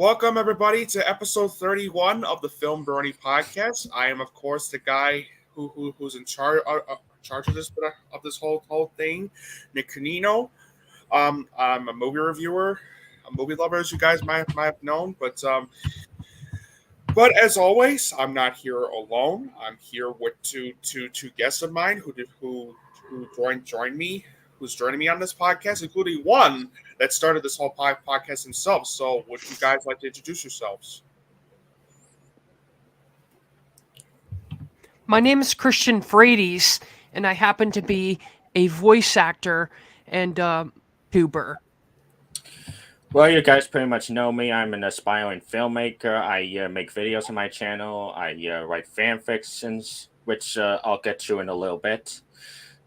Welcome, everybody, to episode 31 of the FilmBrony Podcast. I am, of course, the guy who's in charge of this whole thing, Nick Canino. I'm a movie reviewer, a movie lover, as you guys might have known. But as always, I'm not here alone. I'm here with two guests of mine who joined me. Who's joining me on this podcast, including one that started this whole podcast himself. So would you guys like to introduce yourselves? My name is Christian Frades, and I happen to be a voice actor and tuber. Well, you guys pretty much know me. I'm an aspiring filmmaker. I make videos on my channel. I write fan fictions, which I'll get to in a little bit.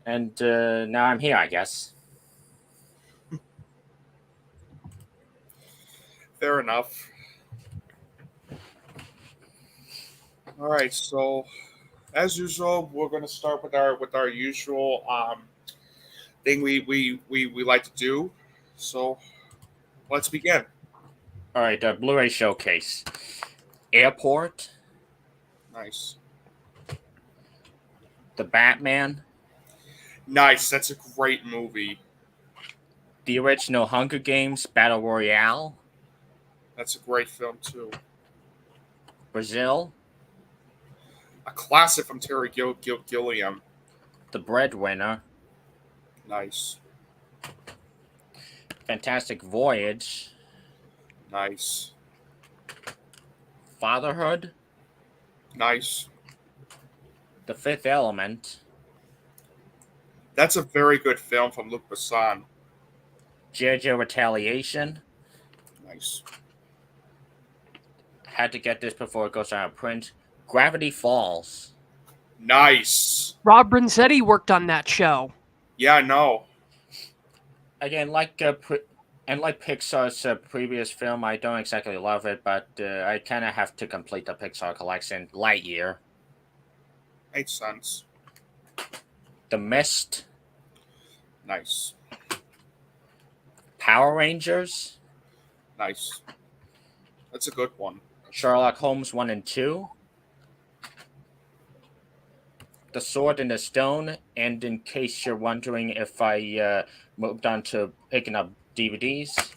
And now I'm here, I guess. Fair enough. All right, so as usual, we're going to start with our usual thing we like to do. So let's begin. All right, Blu-ray Showcase. Airport. Nice. The Batman. Nice. That's a great movie. The original Hunger Games Battle Royale. That's a great film, too. Brazil. A classic from Terry Gilliam. The Breadwinner. Nice. Fantastic Voyage. Nice. Fatherhood. Nice. The Fifth Element. That's a very good film from Luc Besson. JoJo Retaliation. Nice. Had to get this before it goes out of print. Gravity Falls. Nice. Rob Renzetti worked on that show. Yeah, I know. Again, like Pixar's previous film, I don't exactly love it, but I kind of have to complete the Pixar collection. Lightyear. Makes sense. The Mist. Nice. Power Rangers. Nice. That's a good one. Sherlock Holmes 1 and 2. The Sword in the Stone. And in case you're wondering if I moved on to picking up DVDs.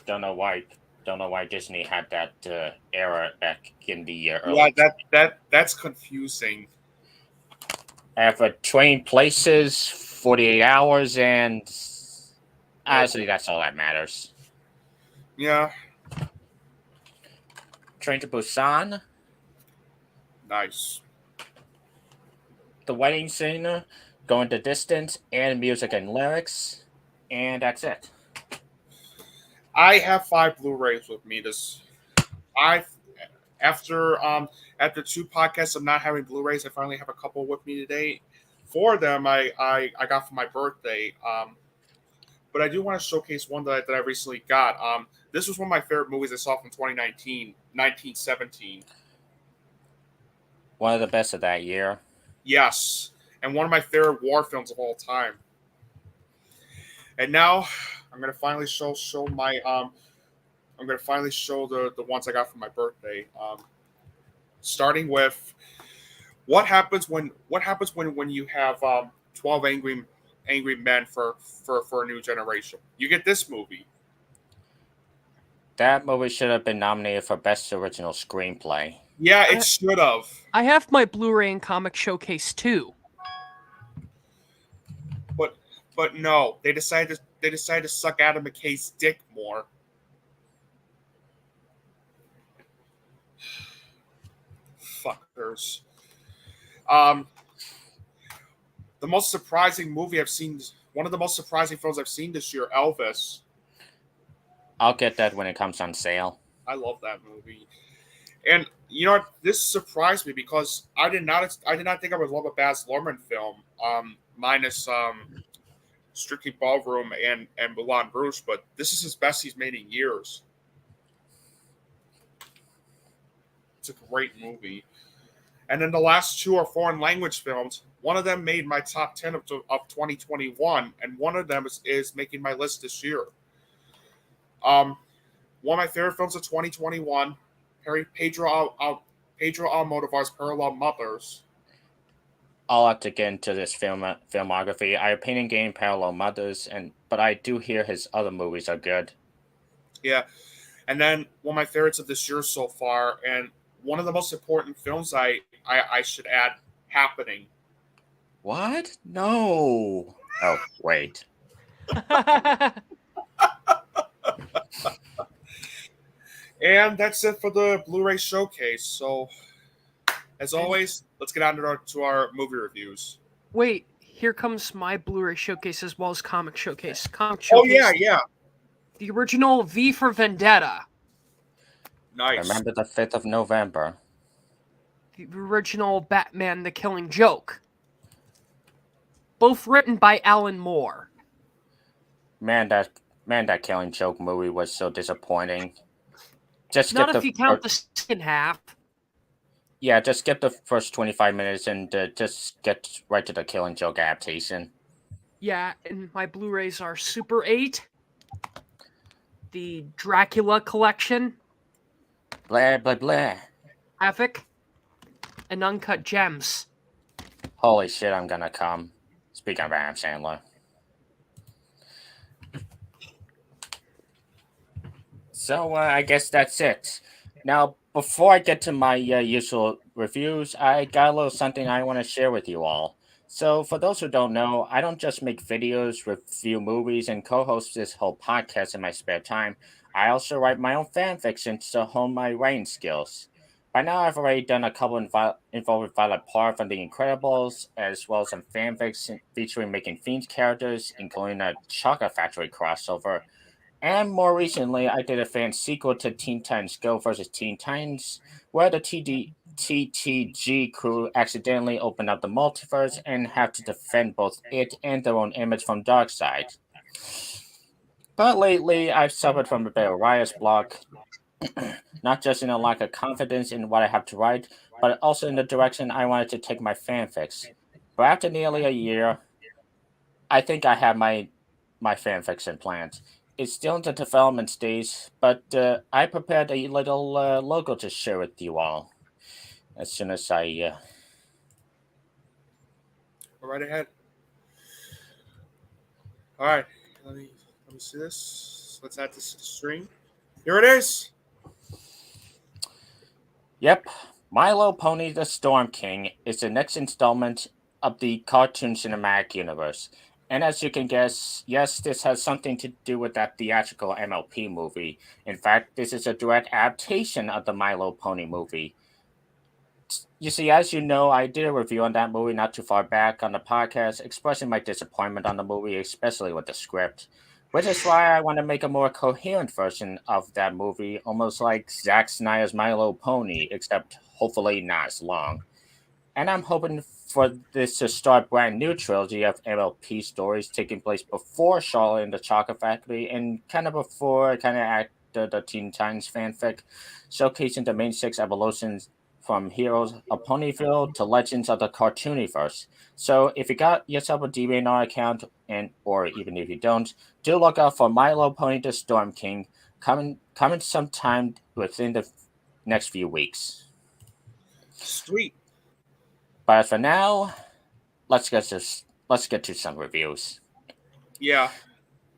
Don't know why Disney had that era back in the early. Yeah, that's confusing. I have Train Places, 48 Hours, and honestly, that's all that matters. Yeah. Train to Busan. Nice. The Wedding Singer, Going the Distance, and Music and Lyrics. And that's it. I have 5 Blu-rays with me. After 2 podcasts of not having Blu-rays, I finally have a couple with me today. 4 of them I got for my birthday. But I do want to showcase one that I recently got. This was one of my favorite movies I saw from 1917. One of the best of that year. Yes, and one of my favorite war films of all time. And now I'm gonna finally show my I'm gonna finally show the ones I got for my birthday. Starting with what happens when you have 12 angry men for a new generation. You get this movie. That movie should have been nominated for Best Original Screenplay. Yeah, it should have. I have my Blu-ray and comic showcase too. But no, they decided to suck Adam McKay's dick more. Fuckers. The most surprising movie I've seen, one of the most surprising films I've seen this year, Elvis. I'll get that when it comes on sale. I love that movie. And you know what? This surprised me because I did not think I would love a Baz Luhrmann film, minus Strictly Ballroom and Moulin Rouge, but this is his best he's made in years. It's a great movie. And then the last 2 are foreign language films. One of them made my top 10 of 2021, and one of them is making my list this year. One of my favorite films of 2021, Pedro Almodovar's Parallel Mothers. I'll have to get into this filmography. I have Pain and Gain, Parallel Mothers, but I do hear his other movies are good. Yeah. And then one of my favorites of this year so far, and one of the most important films I should add, Happening. What? No. Oh, wait. And that's it for the Blu-ray Showcase. So, as always, let's get on to our movie reviews. Wait, here comes my Blu-ray Showcase as well as Comic Showcase. Oh, yeah. The original V for Vendetta. Nice. Remember the 5th of November. The original Batman: The Killing Joke. Both written by Alan Moore. Man, that Killing Joke movie was so disappointing. Not if you count the second half. Yeah, just skip the first 25 minutes and just get right to the Killing Joke adaptation. Yeah, and my Blu-rays are Super 8, the Dracula collection, Blah, blah, blah. Havoc, and Uncut Gems. Holy shit, I'm gonna come. Speaking of Adam Sandler. So, I guess that's it. Now, before I get to my usual reviews, I got a little something I want to share with you all. So, for those who don't know, I don't just make videos, review movies, and co-host this whole podcast in my spare time. I also write my own fan fictions to hone my writing skills. By now, I've already done a couple involved with Violet Parr from The Incredibles, as well as some fanfics featuring making Fiends characters, including a Chocolate Factory crossover. And more recently, I did a fan sequel to Teen Titans Go vs. Teen Titans, where the TTG crew accidentally opened up the multiverse and have to defend both it and their own image from Darkseid. But lately, I've suffered from a bit of writer's block, not just in a lack of confidence in what I have to write, but also in the direction I wanted to take my fanfics. But after nearly a year, I think I have my fanfiction planned. It's still in the development stage, but I prepared a little logo to share with you all as soon as I... Go right ahead. All right, let me see this. Let's add this to the stream. Here it is. Yep, My Little Pony: The Storm King is the next installment of the cartoon cinematic universe. And as you can guess, yes, this has something to do with that theatrical MLP movie. In fact, this is a direct adaptation of the My Little Pony movie. You see, as you know, I did a review on that movie not too far back on the podcast, expressing my disappointment on the movie, especially with the script. Which is why I want to make a more coherent version of that movie, almost like Zack Snyder's My Little Pony, except hopefully not as long. And I'm hoping for this to start a brand new trilogy of MLP stories taking place before Charlotte and the Chocolate Factory and kind of after the Teen Titans fanfic, showcasing the main 6 evolutions from Heroes of Ponyville to Legends of the Cartooniverse. So if you got yourself a DeviantArt account, or even if you don't, do look out for My Little Pony: The Storm King coming sometime within the next few weeks. Sweet. But for now, let's get to some reviews. Yeah.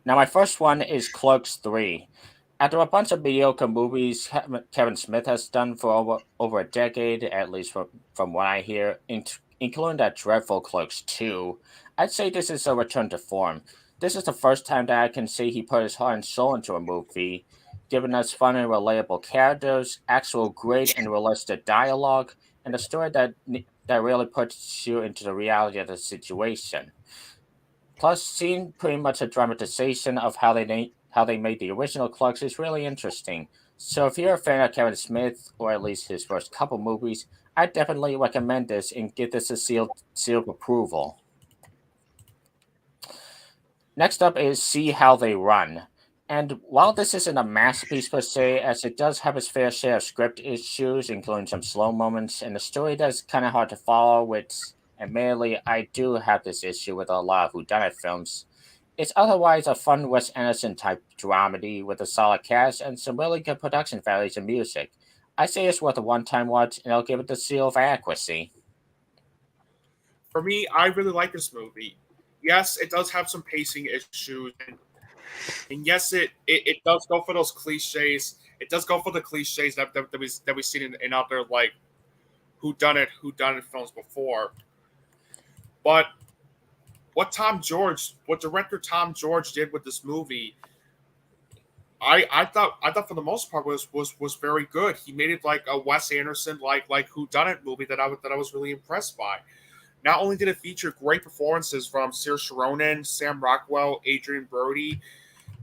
Now, my first one is Clerks 3. After a bunch of mediocre movies Kevin Smith has done for over a decade, at least from what I hear, including that dreadful Clerks 2, I'd say this is a return to form. This is the first time that I can say he put his heart and soul into a movie, giving us fun and relatable characters, actual great and realistic dialogue, and a story that really puts you into the reality of the situation. Plus, seeing pretty much a dramatization of how they made the original Clerks is really interesting. So if you're a fan of Kevin Smith, or at least his first couple movies, I definitely recommend this and give this a seal of approval. Next up is See How They Run. And while this isn't a masterpiece per se, as it does have its fair share of script issues, including some slow moments, and a story that's kind of hard to follow, which, admittedly, I do have this issue with a lot of whodunit films, It's otherwise a fun Wes Anderson type dramedy with a solid cast and some really good production values and music. I say it's worth a one-time watch, and I'll give it the seal of accuracy. For me, I really like this movie. Yes, it does have some pacing issues, and yes, it does go for those cliches. It does go for the cliches that we've seen in other like who done it films before. But what director Tom George did with this movie, I thought for the most part was very good. He made it like a Wes Anderson like who done it movie that I was really impressed by. Not only did it feature great performances from Saoirse Ronan, Sam Rockwell, Adrian Brody,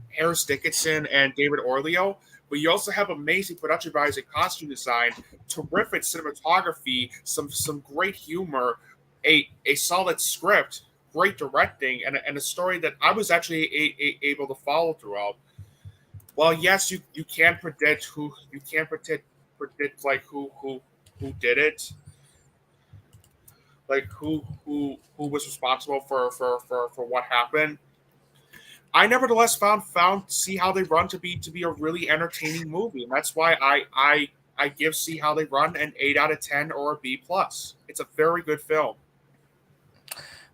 Harris Dickinson, and David Orleo, but you also have amazing production values and costume design, terrific cinematography, some great humor, a solid script, great directing, and a story that I was actually able to follow throughout. Well, yes, you can predict who you can predict like who did it, like who was responsible for what happened. I nevertheless found See How They Run to be a really entertaining movie, and that's why I give See How They Run an 8 out of 10 or a B plus. It's a very good film.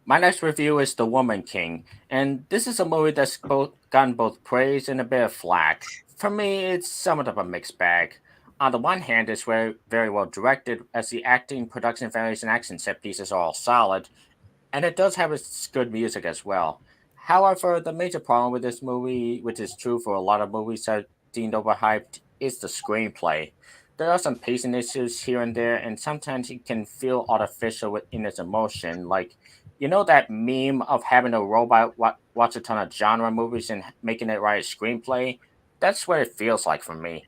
My next review is The Woman King, and this is a movie that's gotten both praise and a bit of flack. For me, it's somewhat of a mixed bag. On the one hand, it's very well directed, as the acting, production values, and action set pieces are all solid, and it does have its good music as well. However, the major problem with this movie, which is true for a lot of movies that are deemed overhyped, is the screenplay. There are some pacing issues here and there, and sometimes it can feel artificial in its emotion. Like, you know that meme of having a robot watch a ton of genre movies and making it write a screenplay? That's what it feels like for me.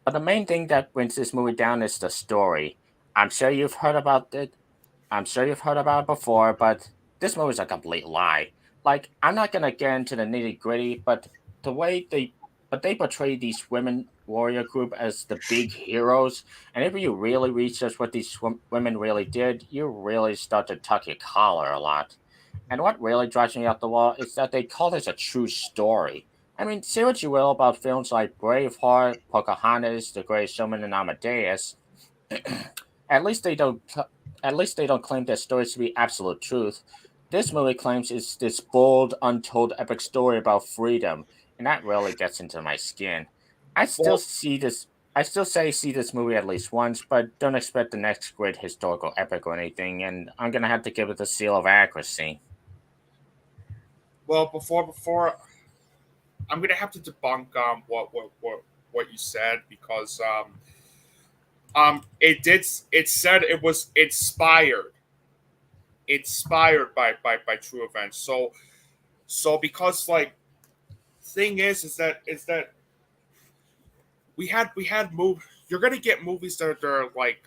But the main thing that brings this movie down is the story. I'm sure you've heard about it I'm sure you've heard about it before, but this movie's a complete lie. Like, I'm not gonna get into the nitty gritty, but the way they portray these women warrior group as the big heroes, and if you really research what these women really did, you really start to tuck your collar a lot. And what really drives me up the wall is that they call this a true story. I mean, say what you will about films like Braveheart, Pocahontas, The Greatest Showman, and Amadeus. At least they don't. At least they don't claim their stories to be absolute truth. This movie claims it's this bold, untold epic story about freedom, and that really gets into my skin. I still Well, see this. I still say see this movie at least once, but don't expect the next great historical epic or anything. And I'm gonna have to give it the seal of accuracy. well, before I'm gonna have to debunk what you said because it said it was inspired by true events. So because like thing is that we had move you're gonna get movies that are like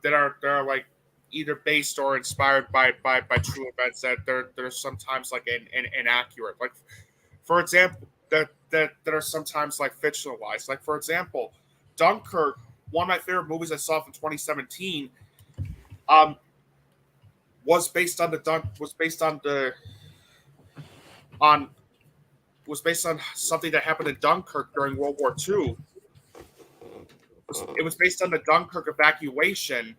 that are like either based or inspired by true events that are sometimes like inaccurate. Like for example, that are sometimes like fictionalized. Like for example, Dunkirk, one of my favorite movies I saw from 2017, um, was based on the on was based on something that happened in Dunkirk during World War II. It was based on the Dunkirk evacuation.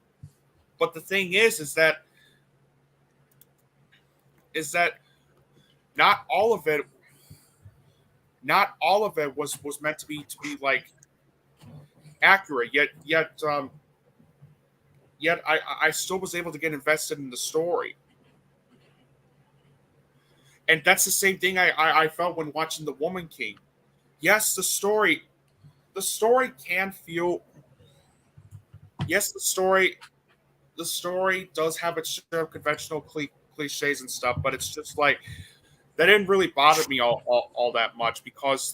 But the thing is that not all of it was meant to be like accurate. Yet I still was able to get invested in the story. And that's the same thing I felt when watching The Woman King. Yes, the story can feel yes the story does have its share of conventional cliches and stuff, but it's just like that didn't really bother me all that much because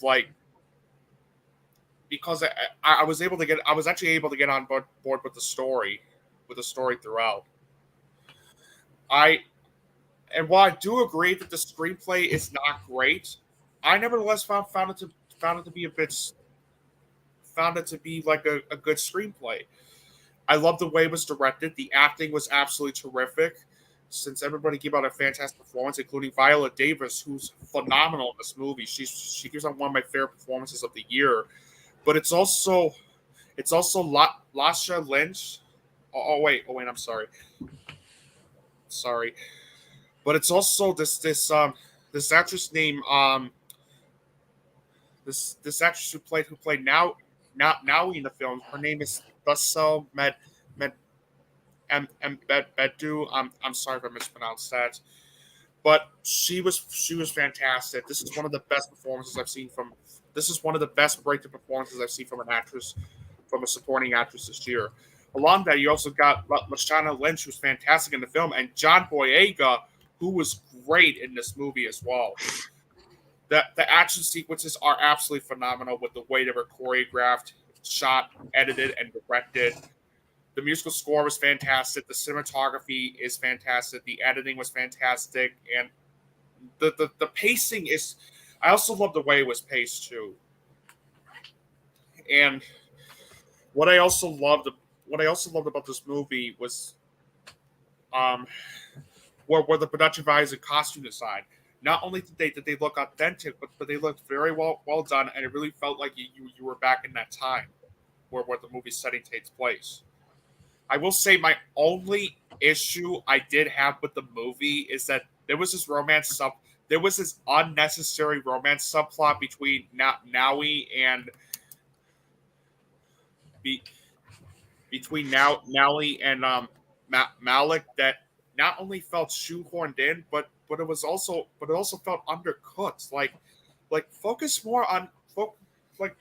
I was actually able to get on board with the story throughout. I and while I do agree that the screenplay is not great, I nevertheless found it to be found it to be like a good screenplay. I love the way it was directed. The acting was absolutely terrific. since everybody gave out a fantastic performance, including Viola Davis, who's phenomenal in this movie. She gives out one of my favorite performances of the year. But it's also Lasha Lynch. Oh wait, I'm sorry. But it's also this actress named this actress who played now in the film. Her name is Basel Bedu. I'm sorry if I mispronounced that, but she was fantastic. This is one of the best performances I've seen from. This is one of the best breakthrough performances I've seen from an actress, from a supporting actress this year. Along that, you also got Lashana Lynch, who's fantastic in the film, and John Boyega, who was great in this movie as well. The action sequences are absolutely phenomenal with the way they were choreographed, shot, edited, and directed. The musical score was fantastic. The cinematography is fantastic. The editing was fantastic, and the pacing is. I also love the way it was paced too. And what I also loved about this movie was, were the production values and costume design. Not only did they look authentic, but they looked very well done, and it really felt like you were back in that time where the movie setting takes place. I will say my only issue I did have with the movie is that there was this unnecessary romance subplot between Naui and Malik that not only felt shoehorned in, but it also felt undercooked. Like focus more on like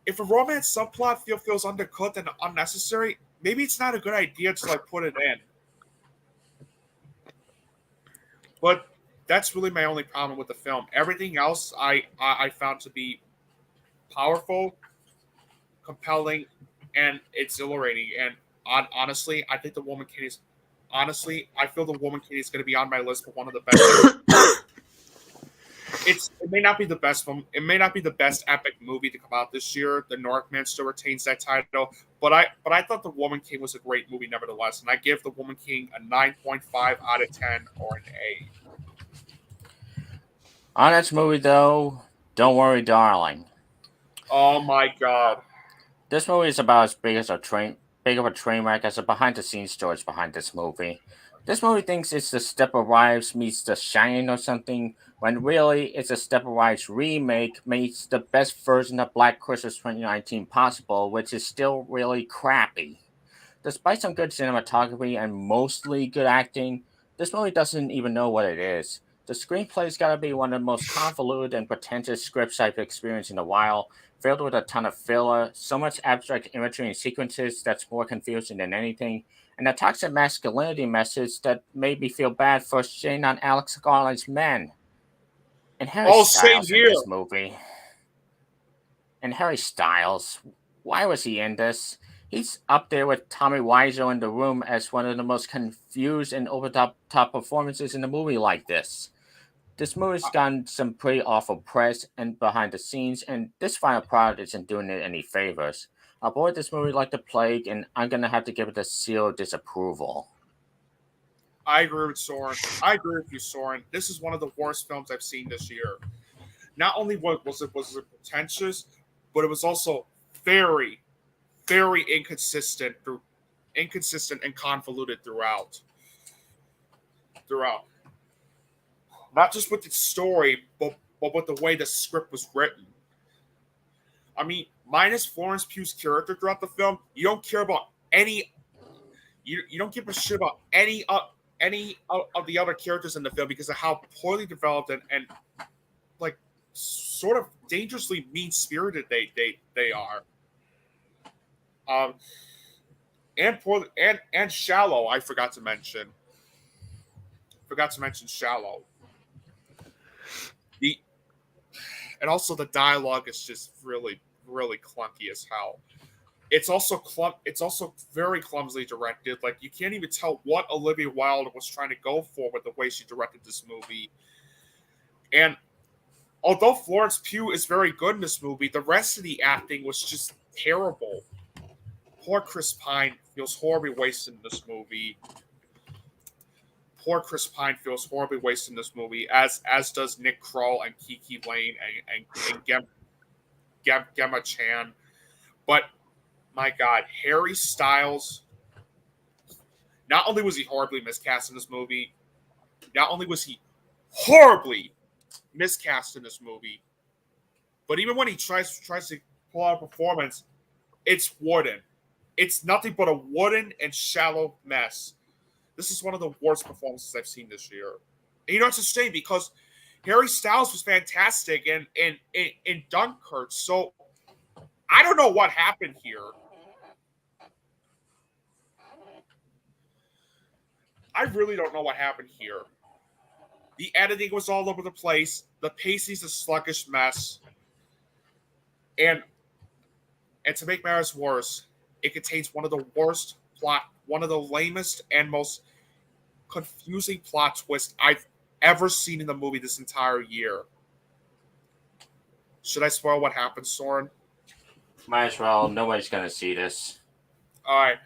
if a romance subplot feels undercooked and unnecessary, maybe it's not a good idea to put it in. But that's really my only problem with the film. Everything else I found to be powerful, compelling, and exhilarating. And honestly, I think The Woman King is. Honestly, I feel The Woman King is going to be on my list for one of the best. It may not be the best film. It may not be the best epic movie to come out this year. The Northman still retains that title, but I thought The Woman King was a great movie nevertheless, and I give The Woman King a 9.5 out of 10 or an A. On this movie, though, don't worry, darling. Oh my god! This movie is about as big of a train wreck as the behind-the-scenes stories behind this movie. This movie thinks it's the Stepford Wives meets The Shining or something, when really it's a Stepford Wives remake meets the best version of Black Christmas 2019 possible, which is still really crappy. Despite some good cinematography and mostly good acting, this movie doesn't even know what it is. The screenplay's gotta be one of the most convoluted and pretentious scripts I've experienced in a while, filled with a ton of filler, so much abstract imagery and sequences that's more confusing than anything, and a toxic masculinity message that made me feel bad for shitting on Alex Garland's men. And Harry Styles in this movie. And Harry Styles, why was he in this? He's up there with Tommy Wiseau in The Room as one of the most confused and over-the-top performances in a movie like this. This movie's gotten some pretty awful press and behind the scenes, and this final product isn't doing it any favors. I avoid this movie like the plague, and I'm gonna have to give it a seal of disapproval. I agree with Soren. I agree with you, Soren. This is one of the worst films I've seen this year. Not only was it pretentious, but it was also very, very inconsistent and convoluted throughout. Not just with its story, but with the way the script was written. I mean, minus Florence Pugh's character throughout the film, you don't care about any. You don't give a shit about any of the other characters in the film because of how poorly developed and like sort of dangerously mean-spirited they are. And shallow. I forgot to mention. Shallow. And also the dialogue is just really, really clunky as hell. It's also very clumsily directed. Like you can't even tell what Olivia Wilde was trying to go for with the way she directed this movie. And although Florence Pugh is very good in this movie, the rest of the acting was just terrible. poor Chris Pine feels horribly wasted in this movie. Poor Chris Pine feels horribly wasted in this movie, as does Nick Kroll and Kiki Lane and Gemma Chan. But my God, Harry Styles. Not only was he horribly miscast in this movie, not only was he horribly miscast in this movie, but even when he tries to pull out a performance, it's wooden. It's nothing but a wooden and shallow mess. This is one of the worst performances I've seen this year. And you know, it's a shame because Harry Styles was fantastic in Dunkirk. So I don't know what happened here. I really don't know what happened here. The editing was all over the place. The pacing's a sluggish mess. And to make matters worse, it contains one of the worst plot, one of the lamest and most confusing plot twists I've ever seen in the movie this entire year. Should I spoil what happens, Soren? Might as well. Nobody's gonna see this. All right.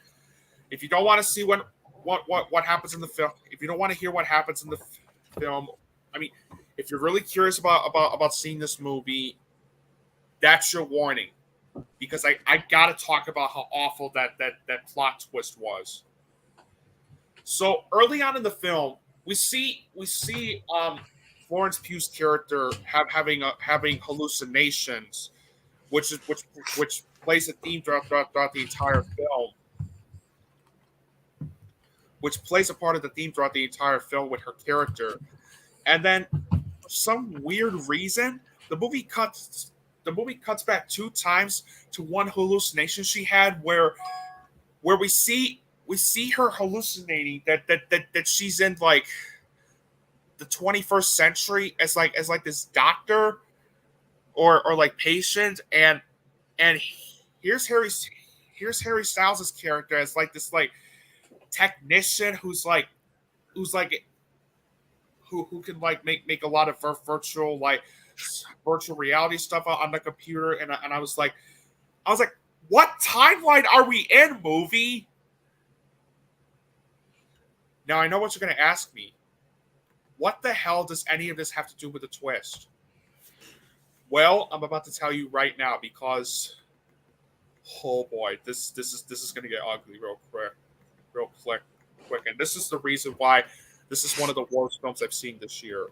If you don't want to see what happens in the film, if you don't want to hear what happens in the film, I mean, if you're really curious about seeing this movie, that's your warning, because I gotta talk about how awful that plot twist was. So early on in the film, we see Florence Pugh's character having hallucinations, which plays a theme throughout the entire film. Which plays a part of the theme throughout the entire film with her character. And then, for some weird reason, the movie cuts back 2 times to one hallucination she had, where we see her hallucinating that she's in like the 21st century as this doctor or like patient, and here's Harry Styles' character as like this like technician who can like make a lot of virtual reality stuff on the computer, and I was like, what timeline are we in, movie? Now I know what you're going to ask me. What the hell does any of this have to do with the twist? Well, I'm about to tell you right now, because oh boy, this is going to get ugly real quick, and this is the reason why this is one of the worst films I've seen this year.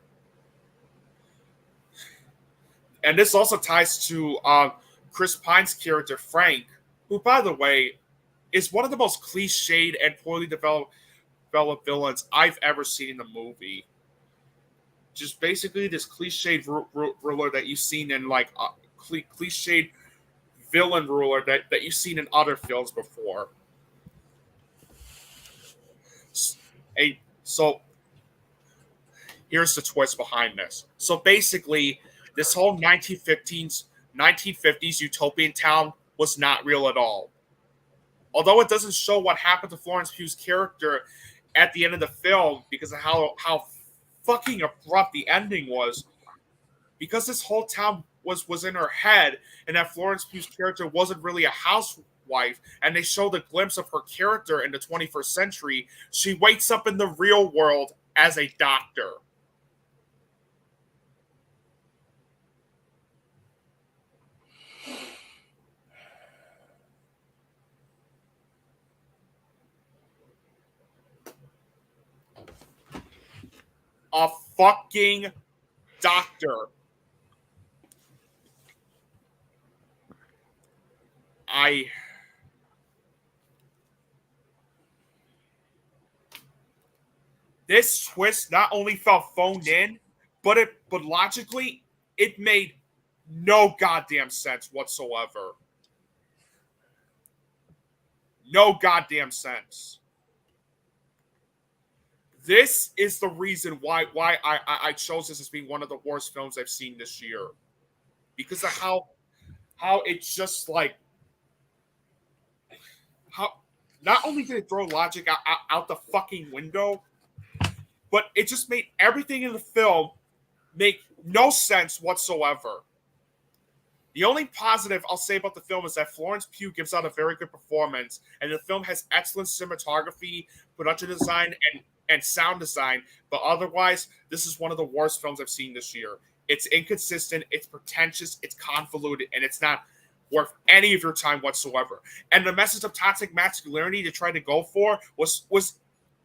And this also ties to Chris Pine's character, Frank, who, by the way, is one of the most cliched and poorly developed villains I've ever seen in the movie. Just basically this cliched ruler that you've seen in like cliched villain ruler that you've seen in other films before. So here's the twist behind this. So basically, this whole 1950s utopian town was not real at all. Although it doesn't show what happened to Florence Pugh's character at the end of the film because of how fucking abrupt the ending was, because this whole town was in her head, and that Florence Pugh's character wasn't really a housewife, and they showed a glimpse of her character in the 21st century. She wakes up in the real world as a doctor. A fucking doctor. This twist not only felt phoned in, but logically, it made no goddamn sense whatsoever. No goddamn sense. This is the reason why I chose this as being one of the worst films I've seen this year. Because of how it's just like, how not only did it throw logic out the fucking window, but it just made everything in the film make no sense whatsoever. The only positive I'll say about the film is that Florence Pugh gives out a very good performance, and the film has excellent cinematography, production design, and sound design. But otherwise, this is one of the worst films I've seen this year. It's inconsistent, it's pretentious, it's convoluted, and it's not worth any of your time whatsoever. And the message of toxic masculinity to try to go for was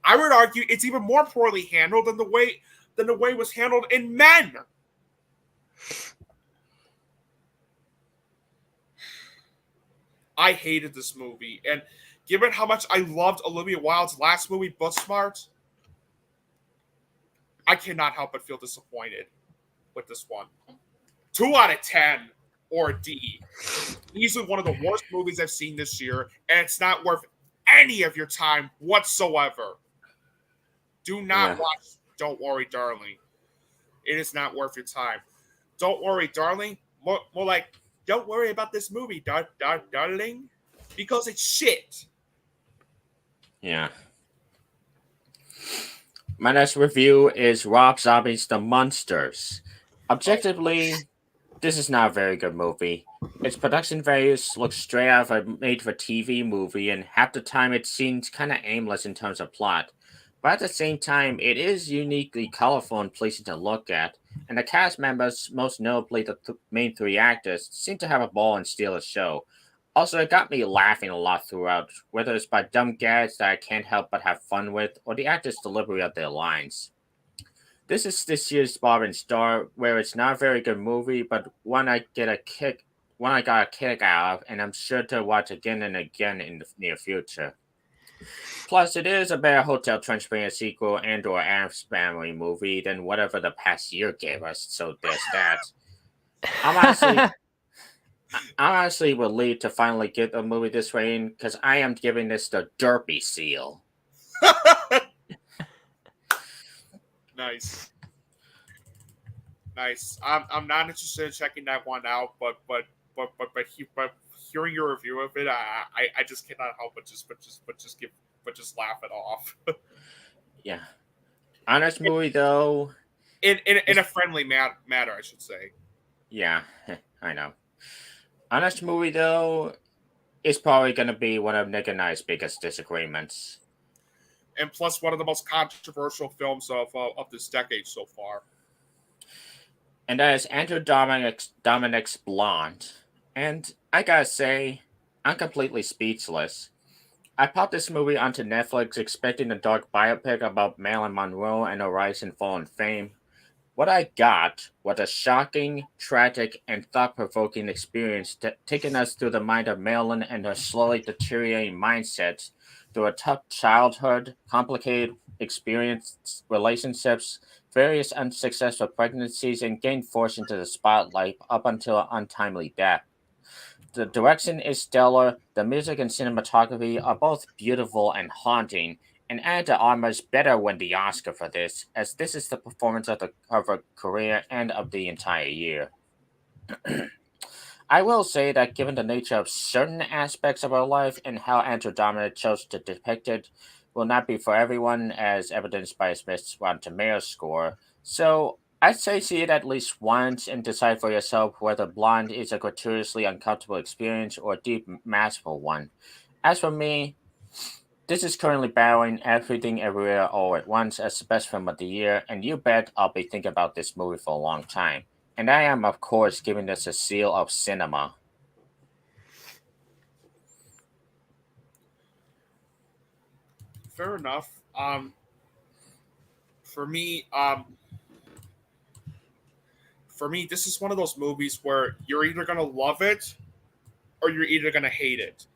I would argue it's even more poorly handled than the way it was handled in Men. I hated this movie, and given how much I loved Olivia Wilde's last movie, Booksmart, I cannot help but feel disappointed with this one. 2 out of 10 or a D. Easily one of the worst movies I've seen this year, and it's not worth any of your time whatsoever. Do not watch Don't Worry, Darling. It is not worth your time. Don't worry, darling. More like, don't worry about this movie, darling, because it's shit. Yeah. My next review is Rob Zombie's The Munsters. Objectively, this is not a very good movie. Its production values look straight out of a made-for-TV movie, and half the time it seems kind of aimless in terms of plot. But at the same time, it is uniquely colorful and pleasing to look at, and the cast members, most notably the main 3 actors, seem to have a ball and steal the show. Also, it got me laughing a lot throughout, whether it's by dumb gags that I can't help but have fun with, or the actors' delivery of their lines. This is this year's Barbarian Star, where it's not a very good movie, but one I got a kick out of, and I'm sure to watch again and again in the near future. Plus, it is a better Hotel Transylvania sequel and or Addams Family movie than whatever the past year gave us, so there's that. I'm honestly relieved to finally get a movie this way in, because I am giving this the derpy seal. Nice. I'm not interested in checking that one out, but hearing your review of it, I just cannot help but just laugh it off. Yeah. Honest movie though. In a friendly manner, I should say. Yeah, I know. Honest movie though is probably gonna be one of Nick and I's biggest disagreements. And plus one of the most controversial films of this decade so far. And that is Andrew Dominic's Blonde. And I gotta say, I'm completely speechless. I popped this movie onto Netflix expecting a dark biopic about Marilyn Monroe and her rise and fall in fame. What I got was a shocking, tragic, and thought-provoking experience taking us through the mind of Marilyn and her slowly deteriorating mindset through a tough childhood, complicated experience, relationships, various unsuccessful pregnancies, and getting forced into the spotlight up until an untimely death. The direction is stellar, the music and cinematography are both beautiful and haunting, and Ana de Armas better win the Oscar for this, as this is the performance of her career and of the entire year. I will say that given the nature of certain aspects of her life and how Andrew Dominic chose to depict it, will not be for everyone, as evidenced by its missed Rotten Tomatoes score. So I'd say see it at least once and decide for yourself whether Blonde is a gratuitously uncomfortable experience or a deep, masterful one. As for me, this is currently battling Everything Everywhere All at Once as the best film of the year, and you bet I'll be thinking about this movie for a long time. And I am, of course, giving this a seal of cinema. Fair enough. For me, this is one of those movies where you're either gonna love it or you're either gonna hate it.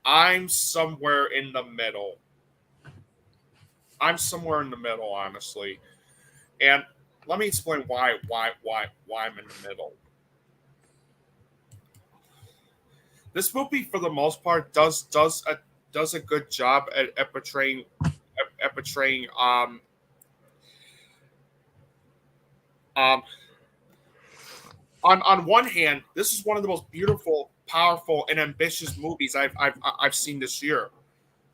I'm somewhere in the middle. Honestly. And let me explain why I'm in the middle. This movie, for the most part, does a good job at portraying on one hand, this is one of the most beautiful, powerful, and ambitious movies I've seen this year.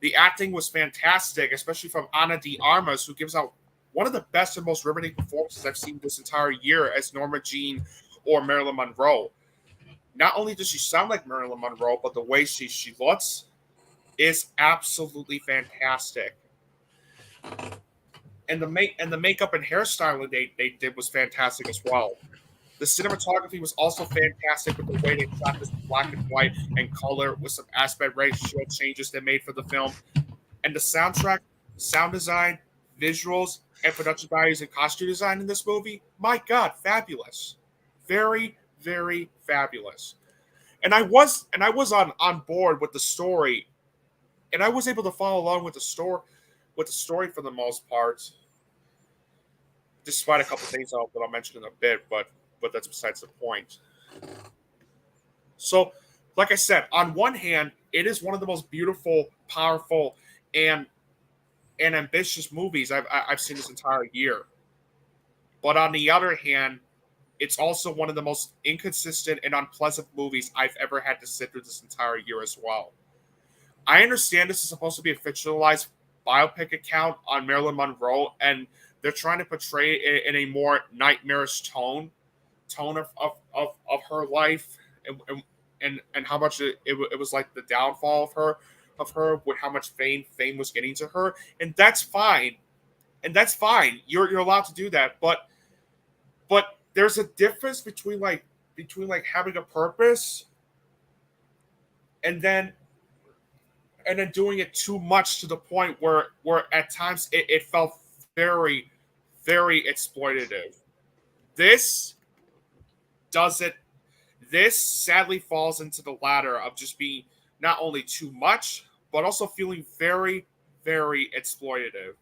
The acting was fantastic, especially from Ana de Armas, who gives out one of the best and most riveting performances I've seen this entire year as Norma Jean or Marilyn Monroe. not only does she sound like Marilyn Monroe, but the way she looks is absolutely fantastic. And the makeup and hairstyling they did was fantastic as well. The cinematography was also fantastic with the way they shot this in black and white and color with some aspect ratio changes they made for the film. And the soundtrack, sound design, visuals, and production values and costume design in this movie, my God, fabulous. Very, very fabulous. And I was on board with the story, and I was able to follow along with the story for the most part, despite a couple things that I'll mention in a bit, but that's besides the point. So, like I said, on one hand, it is one of the most beautiful, powerful, and ambitious movies I've seen this entire year. But on the other hand, it's also one of the most inconsistent and unpleasant movies I've ever had to sit through this entire year as well. I understand this is supposed to be a fictionalized biopic account on Marilyn Monroe, and they're trying to portray it in a more nightmarish tone of her life, and how much it was like the downfall of her with how much fame was getting to her, and that's fine, You're allowed to do that, but there's a difference between having a purpose and then doing it too much to the point where at times it felt very, very exploitative. This sadly falls into the latter of just being not only too much, but also feeling very, very exploitative.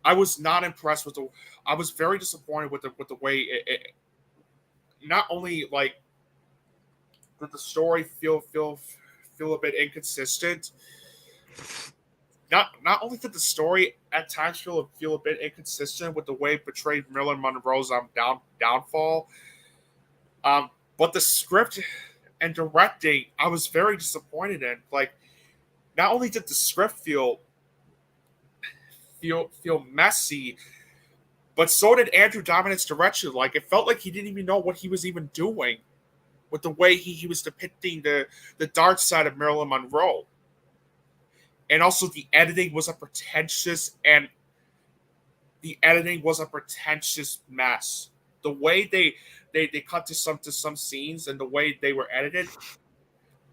I was not impressed with I was very disappointed with the way it not only did the story feel a bit inconsistent. Not only did the story at times feel a bit inconsistent with the way it portrayed Marilyn Monroe's downfall, but the script and directing I was very disappointed in. Not only did the script feel messy, but so did Andrew Dominik's direction. It felt like he didn't even know what he was even doing with the way he was depicting the dark side of Marilyn Monroe. And also the editing was a pretentious mess. The way they cut to some scenes and the way they were edited,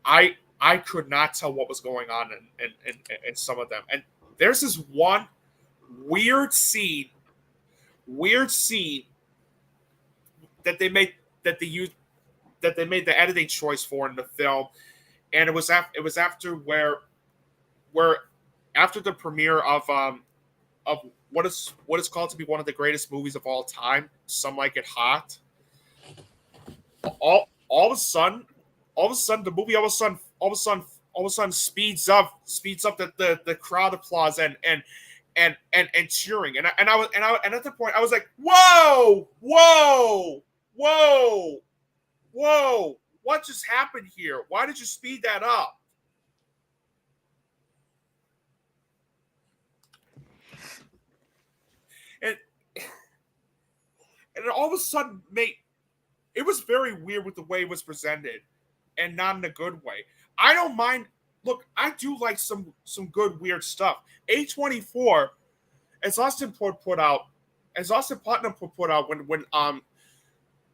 I could not tell what was going on in some of them. And there's this one weird scene that they made the editing choice for in the film, and it was after after the premiere of what is called to be one of the greatest movies of all time, Some Like It Hot. All of a sudden the movie all of a sudden speeds up the crowd applause and cheering, and at the point I was like, whoa, what just happened here? Why did you speed that up? And all of a sudden it was very weird with the way it was presented, and not in a good way. I don't mind. Look, I do like some good weird stuff. A24, as Austin Putnam put out when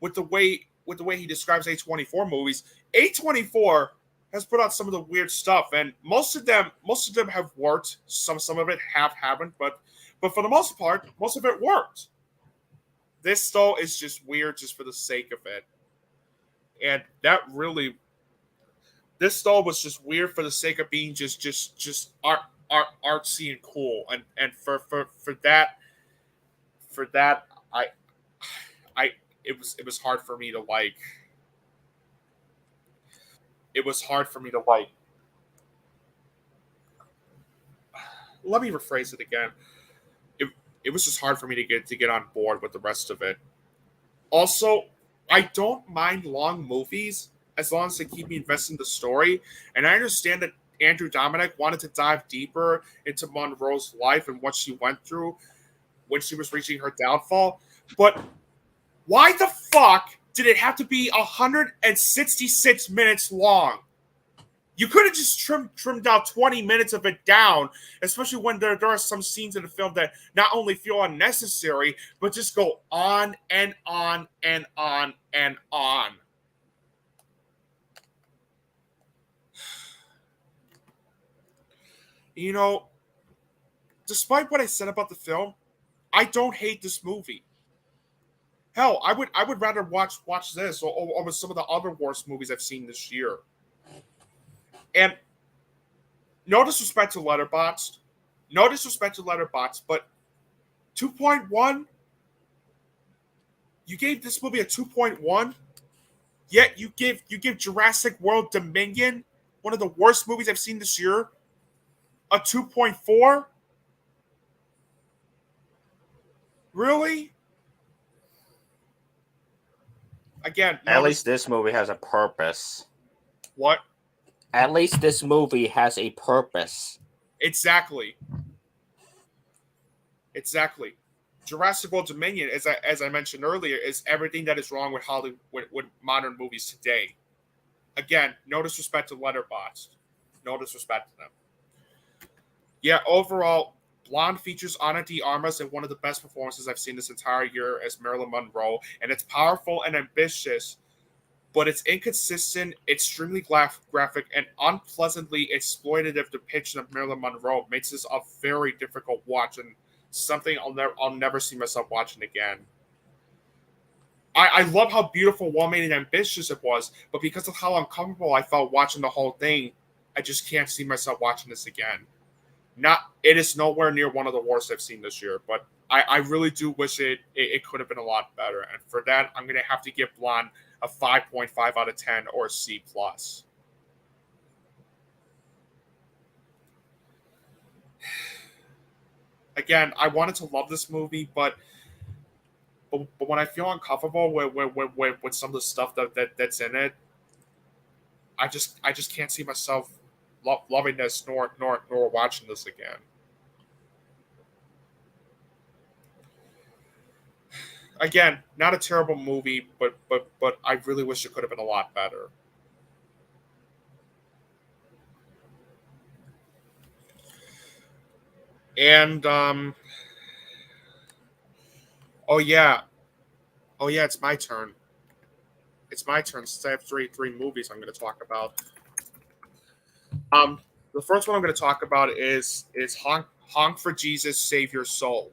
with the way he describes A24 movies, A24 has put out some of the weird stuff, and most of them have worked. Some of it haven't, but for the most part, most of it worked. This though is just weird just for the sake of it, and this though was just weird for the sake of being just artsy and cool, and for that it was hard for me to like. It was hard for me to like. Let me rephrase it again. It was just hard for me to get on board with the rest of it. Also, I don't mind long movies as long as they keep me invested in the story. And I understand that Andrew Dominik wanted to dive deeper into Monroe's life and what she went through when she was reaching her downfall. But Why the fuck did it have to be 166 minutes long? You could have just trimmed out 20 minutes of it down, especially when there are some scenes in the film that not only feel unnecessary, but just go on and on and on and on. You know, despite what I said about the film, I don't hate this movie. Hell, I would rather watch this over some of the other worst movies I've seen this year. And no disrespect to Letterboxd, but 2.1. You gave this movie a 2.1, yet you give Jurassic World Dominion, one of the worst movies I've seen this year, a 2.4. Really? Again, at least this movie has a purpose. What? At least this movie has a purpose. Exactly. Jurassic World Dominion, as I mentioned earlier, is everything that is wrong with Hollywood, with modern movies today. Again, no disrespect to Letterboxd. No disrespect to them. Yeah, overall, Blonde features Ana de Armas in one of the best performances I've seen this entire year as Marilyn Monroe, and it's powerful and ambitious, but it's inconsistent, extremely graphic, and unpleasantly exploitative depiction of Marilyn Monroe makes this a very difficult watch and something I'll never see myself watching again. I love how beautiful, well-made, and ambitious it was, but because of how uncomfortable I felt watching the whole thing, I just can't see myself watching this again. It is nowhere near one of the worst I've seen this year, but I really do wish it could have been a lot better. And for that, I'm going to have to give Blonde a 5.5 out of 10 or a C+. Again, I wanted to love this movie, but when I feel uncomfortable with some of the stuff that's in it, I just can't see myself loving this nor watching this again. Again, not a terrible movie, but I really wish it could have been a lot better. And oh yeah, it's my turn. Since I have three movies I'm going to talk about. The first one I'm going to talk about is Honk for Jesus, Save Your Soul.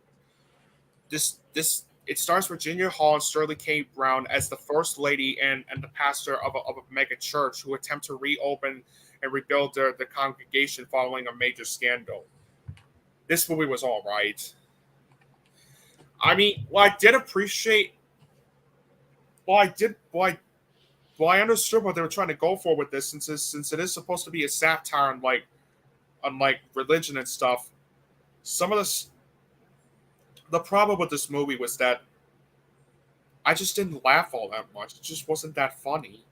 It stars Virginia Hall and Sterling K. Brown as the first lady and the pastor of a mega church who attempt to reopen and rebuild the congregation following a major scandal. This movie was all right. I mean, I understood what they were trying to go for with this, since it is supposed to be a satire on religion and stuff. Some of the problem with this movie was that I just didn't laugh all that much. It just wasn't that funny.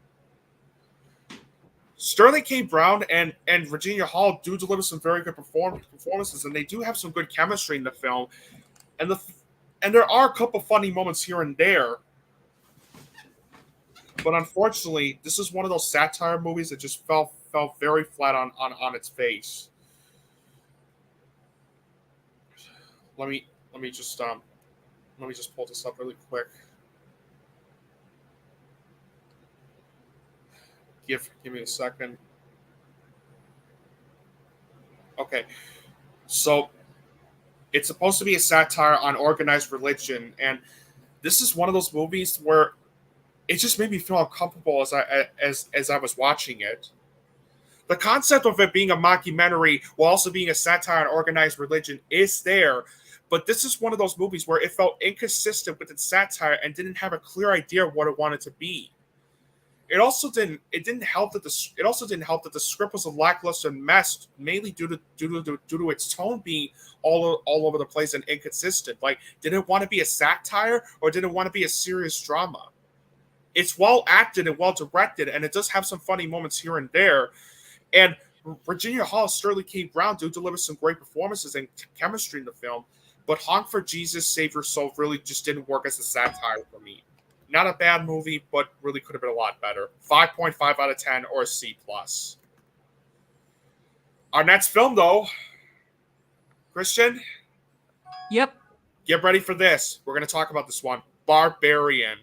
Sterling K. Brown and Virginia Hall do deliver some very good performances, and they do have some good chemistry in the film. And there are a couple funny moments here and there. But unfortunately, this is one of those satire movies that just fell very flat on its face. Let me just pull this up really quick. Give me a second. Okay, so it's supposed to be a satire on organized religion, and this is one of those movies where it just made me feel uncomfortable as I was watching it. The concept of it being a mockumentary while also being a satire on organized religion is there, but this is one of those movies where it felt inconsistent with its satire and didn't have a clear idea of what it wanted to be. It didn't help that the script was a lackluster mess, mainly due to its tone being all over the place and inconsistent. Like, did it want to be a satire or did it want to be a serious drama? It's well acted and well directed, and it does have some funny moments here and there. And Virginia Hall and Sterling K. Brown do deliver some great performances and chemistry in the film, but Honk for Jesus, Save Your Soul really just didn't work as a satire for me. not a bad movie, but really could have been a lot better. 5.5 out of 10 or a C+. Our next film, though, Christian, Yep. get ready for this. We're going to talk about this one. Barbarian.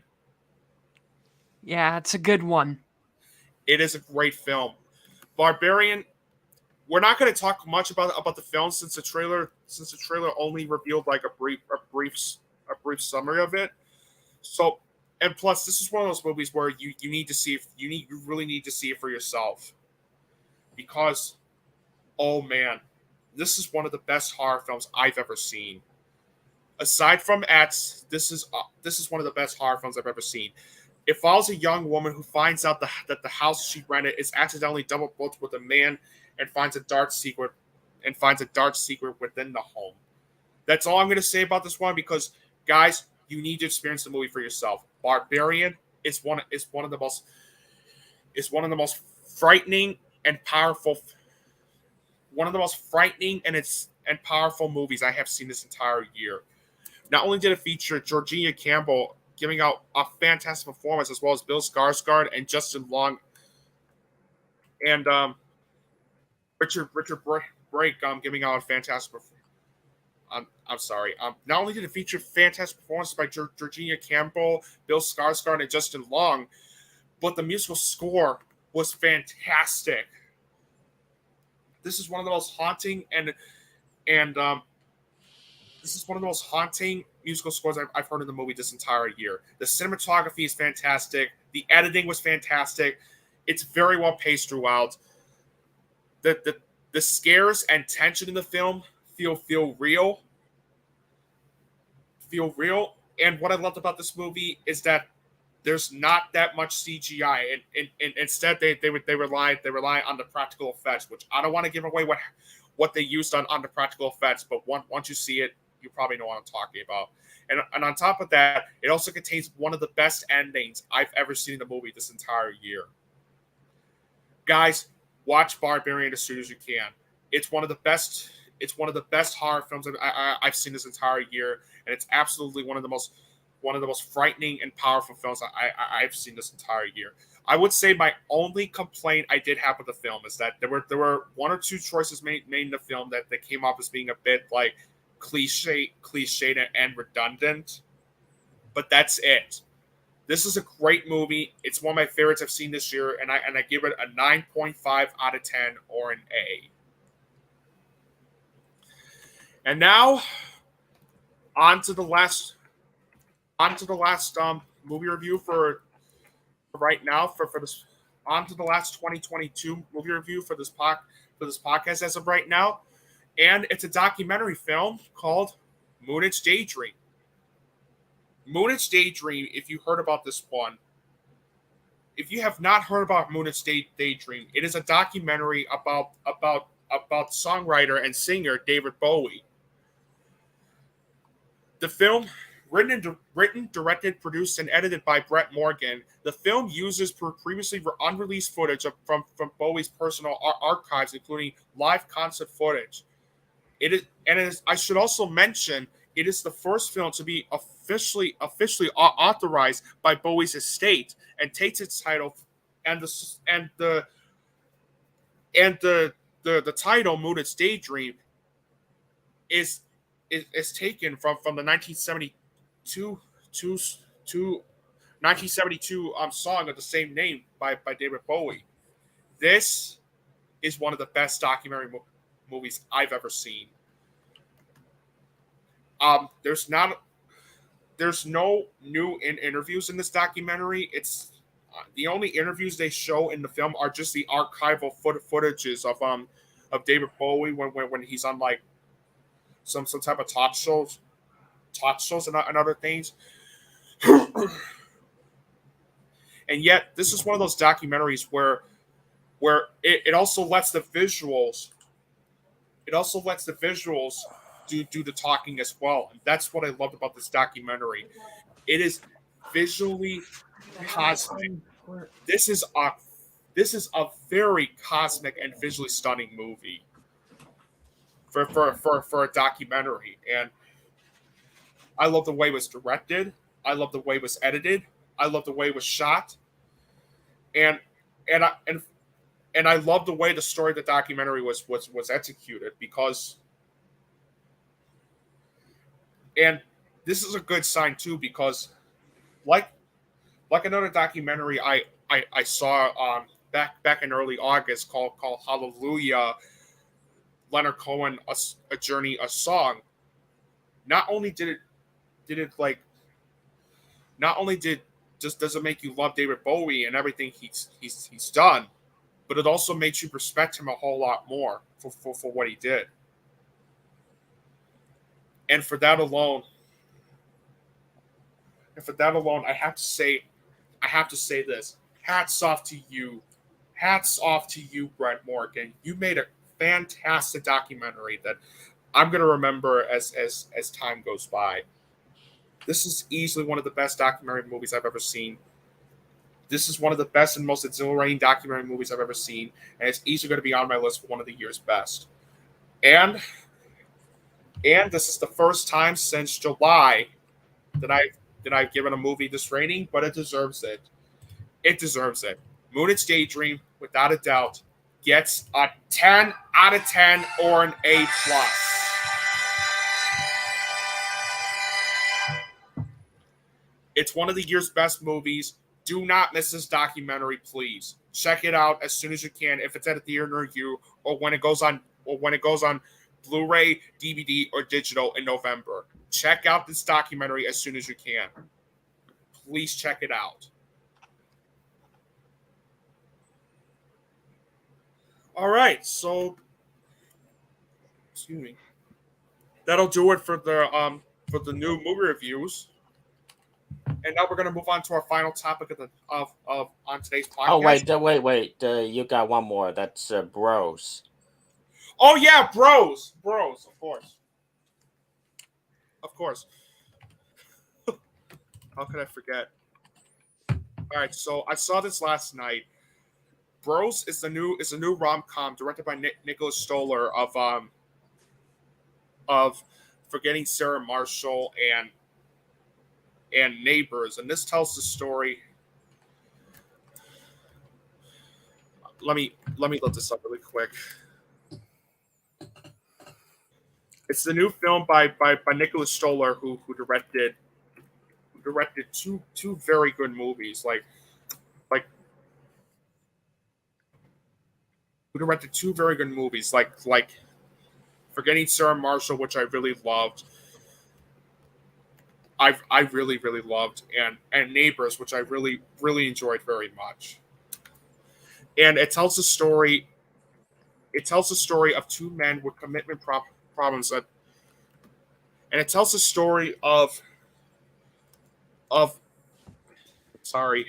Yeah, it's a good one. It is a great film. Barbarian. We're not going to talk much about the film since the trailer only revealed like a brief summary of it. So, and plus, this is one of those movies where you need to see you really need to see it for yourself, because, oh man, this is one of the best horror films I've ever seen. Aside from X, this is one of the best horror films I've ever seen. It follows a young woman who finds out that the house she rented is accidentally double booked with a man, and finds a dark secret within the home. That's all I'm going to say about this one, because, guys, you need to experience the movie for yourself. Barbarian is one of the most frightening and powerful powerful movies I have seen this entire year. Not only did it feature Georgina Campbell giving out a fantastic performance, as well as Bill Skarsgård and Justin Long and Richard Brake giving out a fantastic performance. I'm sorry. Not only did it feature fantastic performances by Georgina Campbell, Bill Skarsgård, and Justin Long, but the musical score was fantastic. This is one of the most haunting musical scores I've heard in the movie this entire year. The cinematography is fantastic. The editing was fantastic. It's very well paced throughout. The scares and tension in the film feel real. And what I loved about this movie is that there's not that much CGI, and instead they rely on the practical effects, which I don't want to give away what they used on the practical effects, but once you see it, you probably know what I'm talking about. And on top of that, it also contains one of the best endings I've ever seen in the movie this entire year. Guys, watch Barbarian as soon as you can. It's one of the best horror films I've seen this entire year, and it's absolutely one of the most frightening and powerful films I've seen this entire year. I would say my only complaint I did have with the film is that there were one or two choices made in the film that came off as being a bit like cliched and redundant, but that's it. This is a great movie. It's one of my favorites I've seen this year, and I give it a 9.5 out of 10 or an A. And now, on to the last movie review for right now for this. On to the last 2022 movie review for this podcast as of right now, and it's a documentary film called Moonage Daydream. Moonage Daydream. If you heard about this one, if you have not heard about Moonage Daydream, it is a documentary about songwriter and singer David Bowie. The film, written, directed, produced, and edited by Brett Morgan, the film uses previously unreleased footage from Bowie's personal archives, including live concert footage. I should also mention, it is the first film to be officially authorized by Bowie's estate, and takes its title and the title Moonage Daydream is taken from the 1972 song of the same name by David Bowie. This is one of the best documentary movies I've ever seen. There's no new interviews in this documentary. It's the only interviews they show in the film are just the archival footages of David Bowie when he's on like some type of talk shows and other things. And yet, this is one of those documentaries where it also lets the visuals do the talking as well. And that's what I loved about this documentary. It is visually cosmic. This is a very cosmic and visually stunning movie for a documentary. And I love the way it was directed. I love the way it was edited. I love the way it was shot, and and I and I love the way the story of the documentary was executed, because, and this is a good sign too, because like another documentary I saw back in early August called Hallelujah, Leonard Cohen, a journey, a song. Not only did it like not only does it make you love David Bowie and everything he's done, but it also makes you respect him a whole lot more for what he did. And for that alone, I have to say this. Hats off to you. Hats off to you, Brent Morgan. You made a fantastic documentary that I'm going to remember as time goes by. This is easily one of the best documentary movies I've ever seen. This is one of the best and most exhilarating documentary movies I've ever seen, and it's easily going to be on my list for one of the year's best. And this is the first time since July that I've given a movie this rating, but it deserves it. It deserves it. Moonage Daydream, without a doubt, gets a 10 out of 10 or an A+. It's one of the year's best movies. Do not miss this documentary, please. Check it out as soon as you can, if it's at a theater near you, or when it goes on Blu-ray, DVD, or digital in November. Check out this documentary as soon as you can. Please check it out. All right, so excuse me. That'll do it for the new movie reviews. And now we're going to move on to our final topic of on today's podcast. Oh wait! You got one more. That's Bros. Oh yeah, Bros, of course. How could I forget? All right, so I saw this last night. Bros is a new rom-com directed by Nicholas Stoller of Forgetting Sarah Marshall and Neighbors, and this tells the story. Let me look this up really quick. It's the new film by Nicholas Stoller, who directed two very good movies, who directed two very good movies, like Forgetting Sarah Marshall, which I really loved. I really loved, and Neighbors, which I really enjoyed very much. And it tells the story. It tells the story of two men with commitment problems, and it tells the story of. Sorry,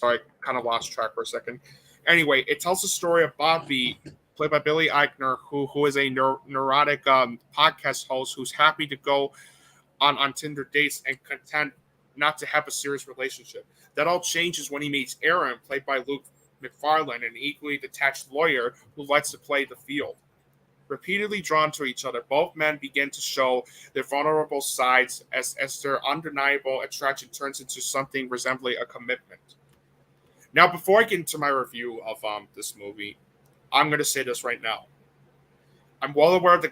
I kind of lost track for a second. Anyway, it tells the story of Bobby, played by Billy Eichner, who is a neurotic podcast host who's happy to go on Tinder dates and content not to have a serious relationship. That all changes when he meets Aaron, played by Luke McFarlane, an equally detached lawyer who likes to play the field. Repeatedly drawn to each other, both men begin to show their vulnerable sides as their undeniable attraction turns into something resembling a commitment. Now, before I get into my review of this movie, I'm going to say this right now. I'm well aware of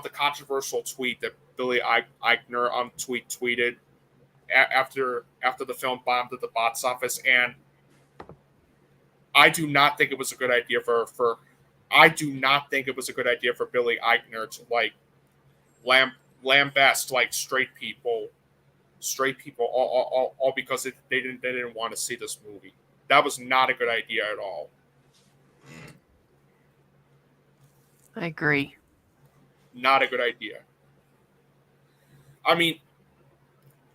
the controversial tweet that Billy Eichner tweeted after the film bombed at the box office, and I do not think it was a good idea for Billy Eichner to lambast straight people all because they didn't want to see this movie. That was not a good idea at all. I agree. Not a good idea. I mean,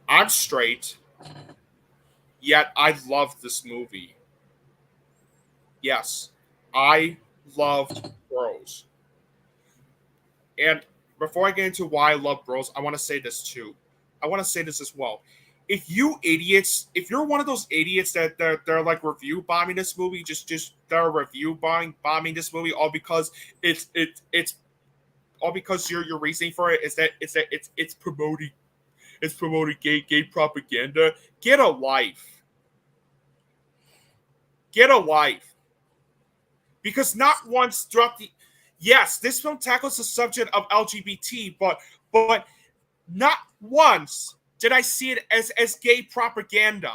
I'm straight, yet I love this movie. Yes, I loved Bros. And before I get into why I love Bros, I want to say this too. I want to say this as well. If you're one of those idiots that they're like review bombing this movie, just they're review bombing this movie all because it's all because your reasoning for it is that it's promoting it's promoting gay propaganda. Get a life. Get a life. Because not once throughout the... Yes, this film tackles the subject of LGBT, but not once did I see it as gay propaganda.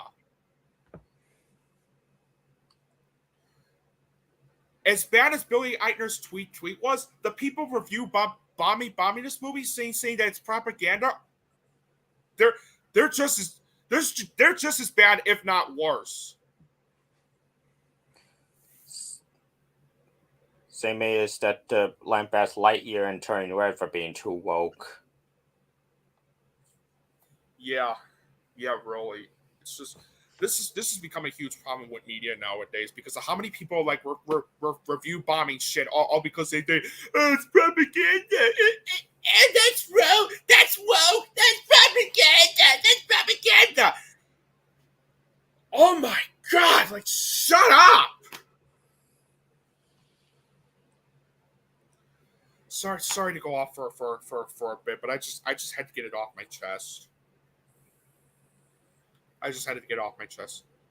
As bad as Billy Eichner's tweet was, the people review bombing this movie, saying that it's propaganda. They're just as bad, if not worse. Same as that lambast Lightyear and Turning Red for being too woke. Yeah, really. It's just this has become a huge problem with media nowadays because of how many people like review bombing shit all because they think it's propaganda. And that's wrong. That's woke. That's propaganda. Oh my god! Like, shut up. Sorry to go off for a bit, but I just had to get it off my chest.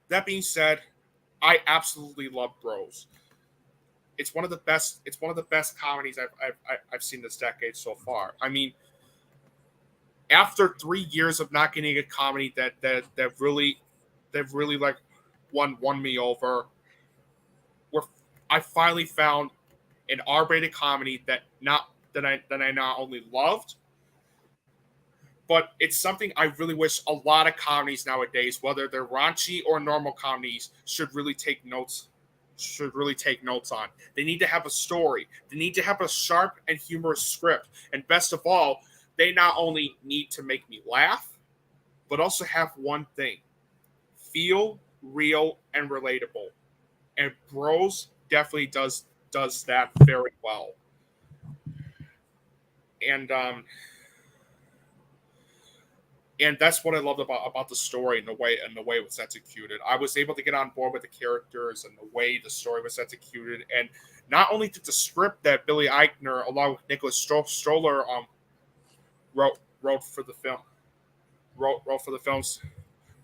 That being said, I absolutely love Bros. It's one of the best comedies I've seen this decade so far. I mean, after 3 years of not getting a comedy that really like won me over, I finally found an R-rated comedy that I not only loved, but it's something I really wish a lot of comedies nowadays, whether they're raunchy or normal comedies, should really take notes on. They need to have a story. They need to have a sharp and humorous script. And best of all, they not only need to make me laugh, but also have one thing: feel real and relatable. And Bros definitely does that very well. And that's what I loved about the story and the way it was executed. I was able to get on board with the characters and the way the story was executed. And not only did the script that Billy Eichner, along with Nicholas Stroller, wrote for the films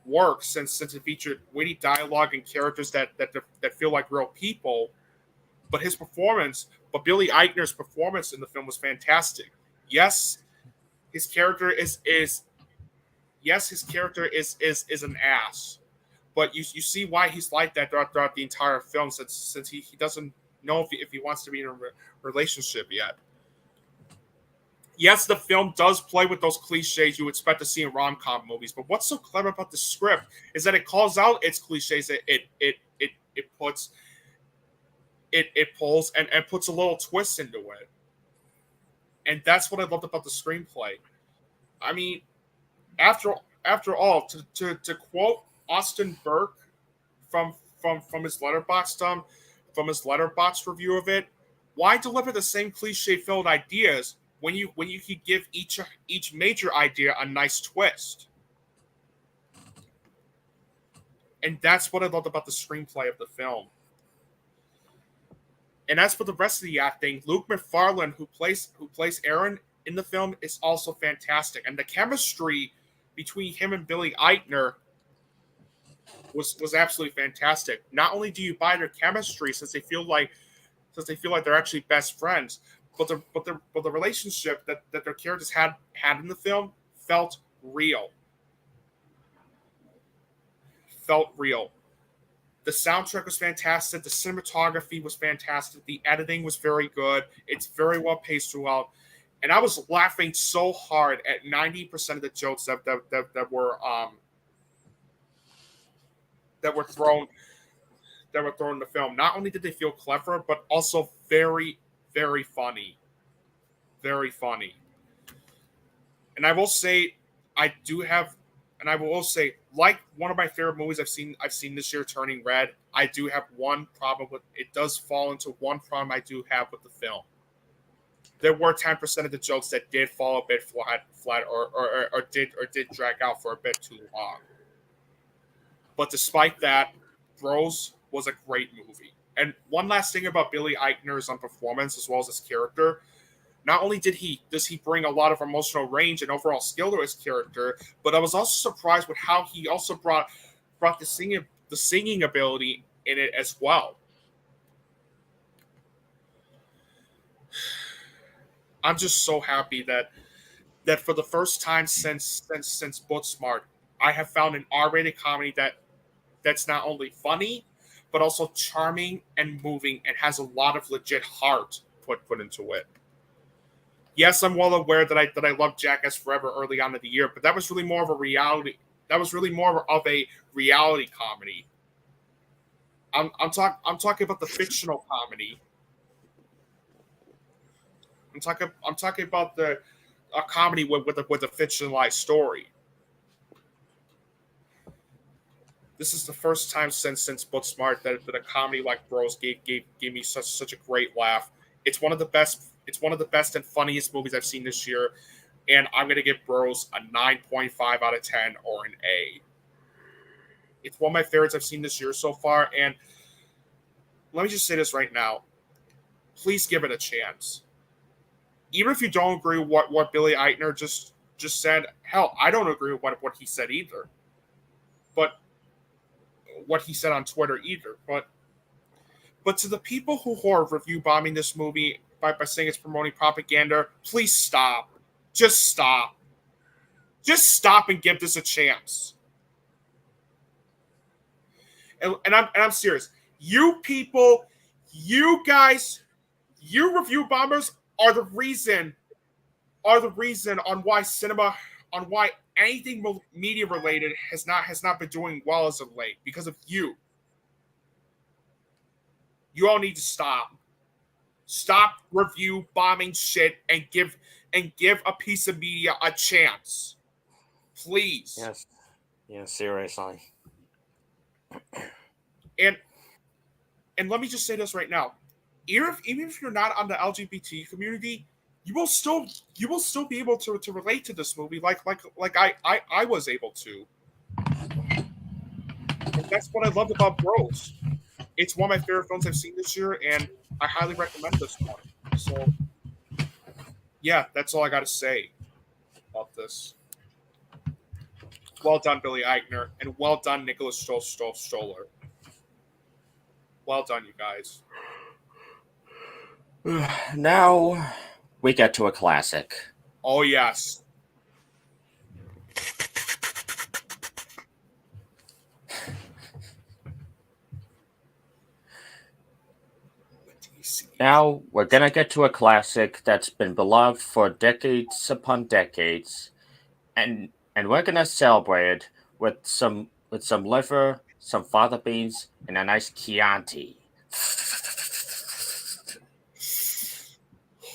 work, since it featured witty dialogue and characters that feel like real people. But Billy Eichner's performance in the film was fantastic. Yes, his character is an ass, but you see why he's like that throughout the entire film, since he doesn't know if he wants to be in a relationship yet. Yes, the film does play with those cliches you expect to see in rom-com movies, but what's so clever about the script is that it calls out its cliches. It pulls and puts a little twist into it. And that's what I loved about the screenplay. I mean, after all, to quote Austin Burke from his Letterboxd review of it, why deliver the same cliche-filled ideas when you could give each major idea a nice twist? And that's what I loved about the screenplay of the film. And as for the rest of the acting, Luke McFarlane, who plays Aaron in the film, is also fantastic. And the chemistry between him and Billy Eichner was absolutely fantastic. Not only do you buy their chemistry since they feel like they're actually best friends, but the relationship that their characters had in the film felt real. The soundtrack was fantastic. The cinematography was fantastic. The editing was very good. It's very well paced throughout. And I was laughing so hard at 90% of the jokes that were thrown in the film. Not only did they feel clever, but also very, very funny. Very funny. And I will say, like one of my favorite movies I've seen this year, Turning Red, I do have one problem with it. Does fall into one problem I do have with the film. There were 10% of the jokes that did fall a bit flat or did drag out for a bit too long. But despite that, Bros was a great movie. And one last thing about Billy Eichner's performance, as well as his character, not only does he bring a lot of emotional range and overall skill to his character, but I was also surprised with how he also brought the singing ability in it as well. I'm just so happy that for the first time since Booksmart, I have found an R-rated comedy that's not only funny, but also charming and moving and has a lot of legit heart put into it. Yes, I'm well aware that I loved Jackass Forever early on in the year, but that was really more of a reality. That was really more of a reality comedy. I'm talking about the fictional comedy. I'm talking about a comedy with a fictionalized story. This is the first time since Booksmart that a comedy like Bros gave me such a great laugh. It's one of the best. It's one of the best and funniest movies I've seen this year, and I'm gonna give Bros a 9.5 out of 10 or an A. It's one of my favorites I've seen this year so far, and let me just say this right now: please give it a chance. Even if you don't agree with what Billy Eichner just said, hell, I don't agree with what he said either. But what he said on Twitter either. But to the people who are review bombing this movie by saying it's promoting propaganda, please stop. Just stop. Just stop and give this a chance. And I'm serious. You people, you guys, you review bombers are the reason on why anything media related has not been doing well as of late, because of you. You all need to stop. Stop review bombing shit and give a piece of media a chance. Please. Yes. Yeah, seriously. And let me just say this right now. Even if you're not on the LGBT community, you will still be able to relate to this movie like I was able to. And that's what I loved about Bros. It's one of my favorite films I've seen this year, and I highly recommend this one. So, yeah, that's all I got to say about this. Well done, Billy Eichner, and well done, Nicholas Stoller. Well done, you guys. Now we get to a classic. Oh, yes. Now we're gonna get to a classic that's been beloved for decades upon decades, and we're gonna celebrate it with some liver, some fava beans, and a nice Chianti.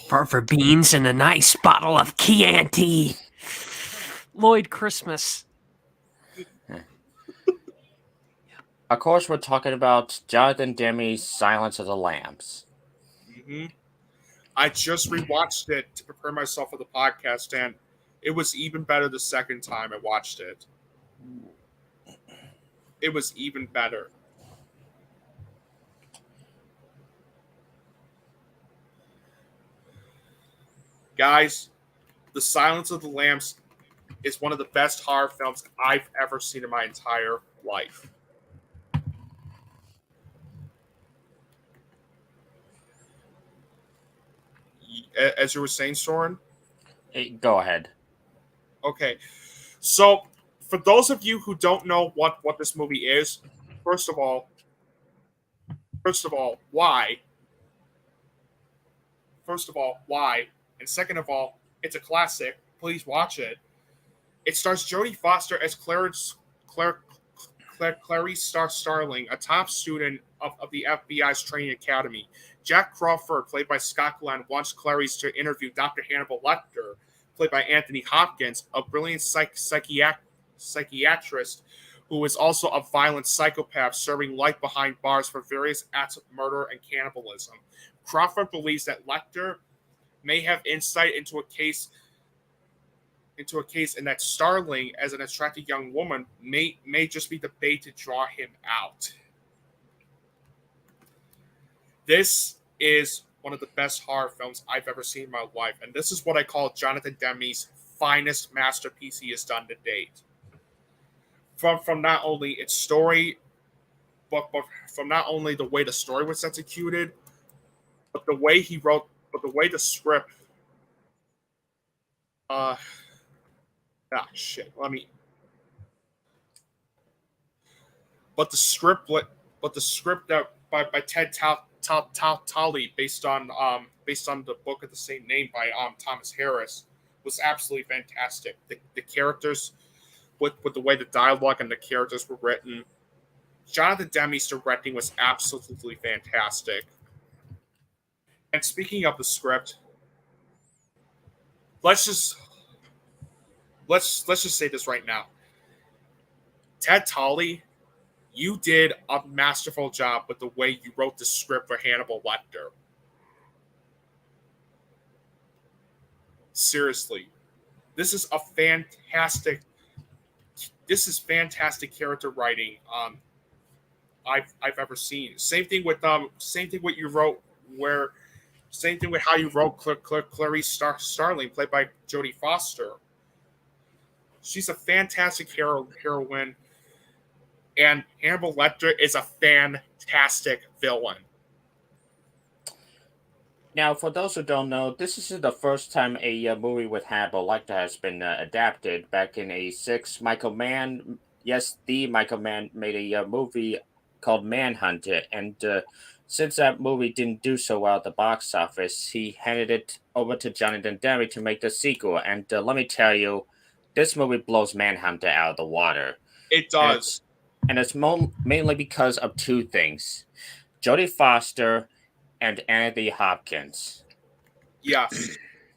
For beans and a nice bottle of Chianti. Lloyd Christmas. Of course, we're talking about Jonathan Demme's Silence of the Lambs. Mm-hmm. I just rewatched it to prepare myself for the podcast, and it was even better the second time I watched it. It was even better. Guys, The Silence of the Lambs is one of the best horror films I've ever seen in my entire life. As you were saying, Soren? Hey, go ahead. Okay. So, for those of you who don't know what this movie is, first of all, why? First of all, why? And second of all, it's a classic. Please watch it. It stars Jodie Foster as Clarice Starling, a top student of the FBI's training academy. Jack Crawford, played by Scott Glenn, wants Clarice to interview Dr. Hannibal Lecter, played by Anthony Hopkins, a brilliant psychiatrist who is also a violent psychopath serving life behind bars for various acts of murder and cannibalism. Crawford believes that Lecter may have insight into a case and that Starling, as an attractive young woman, may just be the bait to draw him out. This is one of the best horror films I've ever seen in my life, and this is what I call Jonathan Demme's finest masterpiece he has done to date. From not only its story, but from not only the way the story was executed, but the way he wrote, but the way the script. Shit. Let me. But the script, that by Ted Talley, based on the book of the same name by Thomas Harris, was absolutely fantastic. The characters, with the way the dialogue and the characters were written, Jonathan Demme's directing was absolutely fantastic. And speaking of the script, let's just say this right now. Ted Talley, you did a masterful job with the way you wrote the script for Hannibal Lecter. Seriously, this is fantastic character writing I've ever seen. Same thing with what you wrote, same thing with how you wrote Clarice Starling, played by Jodie Foster. She's a fantastic heroine. And Hannibal Lecter is a fantastic villain. Now, for those who don't know, this is the first time a movie with Hannibal Lecter has been adapted. Back in '86, Michael Mann, yes, the Michael Mann, made a movie called Manhunter. And since that movie didn't do so well at the box office, he handed it over to Jonathan Demme to make the sequel. And let me tell you, this movie blows Manhunter out of the water. It does. And it's mainly because of two things: Jodie Foster and Anthony Hopkins. Yeah.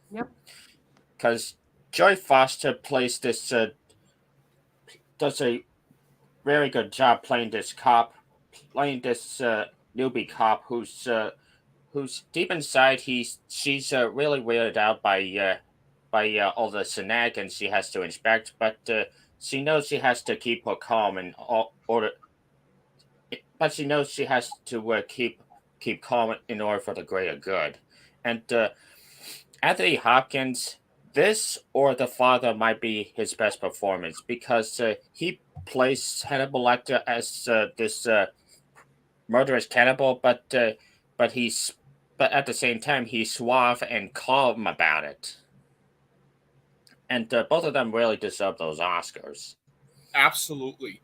Yep. Because Jodie Foster plays this, does a very good job playing this newbie cop who's deep inside she's really weirded out by all the shenanigans she has to inspect, but she knows she has to keep her calm in order. But she knows she has to keep calm in order for the greater good. And Anthony Hopkins, this or The Father might be his best performance, because he plays Hannibal Lecter as this murderous cannibal, but at the same time he's suave and calm about it. And both of them really deserve those Oscars. Absolutely.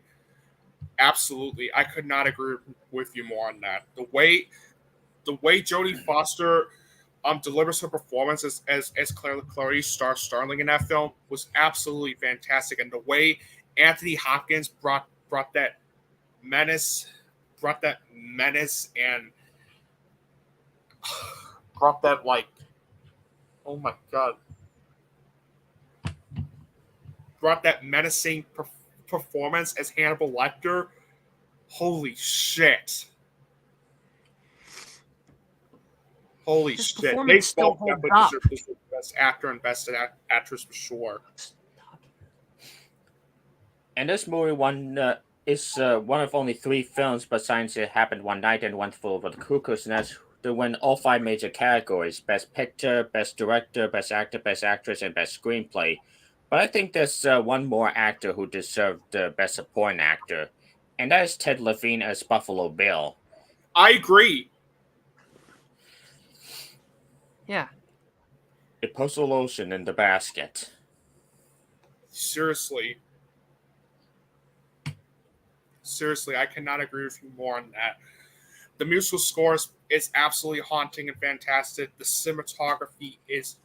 I could not agree with you more on that. The way Jodie Foster delivers her performance as Clarice Starling in that film was absolutely fantastic. And the way Anthony Hopkins brought that menace and brought that, like, oh my god, brought that menacing performance as Hannibal Lecter. Holy shit. His Shit. performance They still both holds definitely up. deserve best actor and best actress for sure. And this movie is one of only 3 films besides It Happened One Night and One Flew Over the Cuckoo's Nest to win all 5 major categories: Best Picture, Best Director, Best Actor, Best Actress, and Best Screenplay. But I think there's one more actor who deserved Best Supporting Actor, and that is Ted Levine as Buffalo Bill. I agree. Yeah. A postal lotion in the basket. Seriously, I cannot agree with you more on that. The musical score is absolutely haunting and fantastic. The cinematography is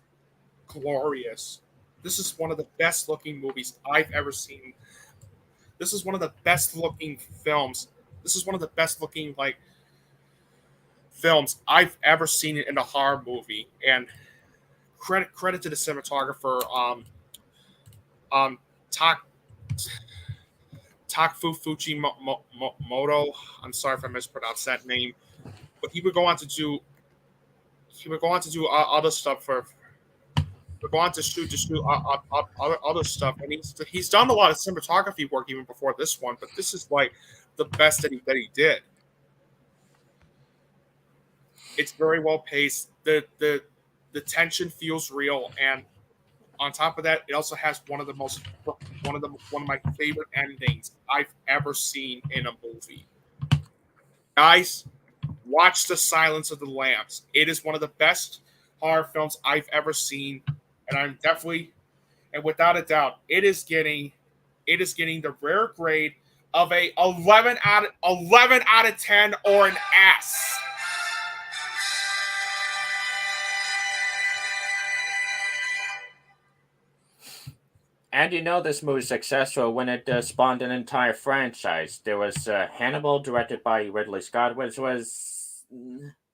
glorious. This is one of the best looking movies I've ever seen. This is one of the best looking films. This is one of the best looking, like, films I've ever seen in a horror movie. And credit to the cinematographer, Takfu Fujimoto. I'm sorry if I mispronounced that name, but he would go on to do other stuff for. Would go on to shoot other stuff, and he's done a lot of cinematography work even before this one. But this is like the best that he did. It's very well paced. The tension feels real, and on top of that, it also has one of my favorite endings I've ever seen in a movie. Guys, watch The Silence of the Lambs. It is one of the best horror films I've ever seen, and I'm definitely, and without a doubt, it is getting the rare grade of a 11 out of 10 or an S. And this movie's successful when it spawned an entire franchise. There was Hannibal, directed by Ridley Scott, which was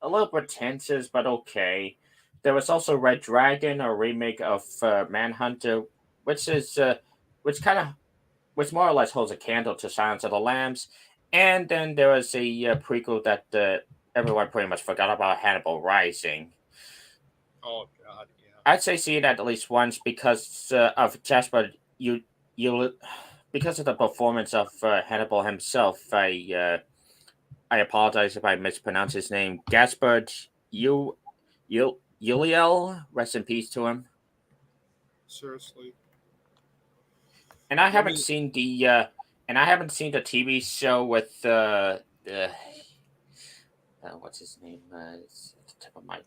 a little pretentious, but okay. There was also Red Dragon, a remake of Manhunter, which more or less holds a candle to Silence of the Lambs. And then there was a prequel that everyone pretty much forgot about, Hannibal Rising. Oh God, yeah. I'd say see it at least once because of Jasper. Because of the performance of Hannibal himself. I apologize if I mispronounce his name. Gaspard Ulliel. Rest in peace to him. Seriously. And I haven't seen the TV show with what's his name? It's at the tip of my.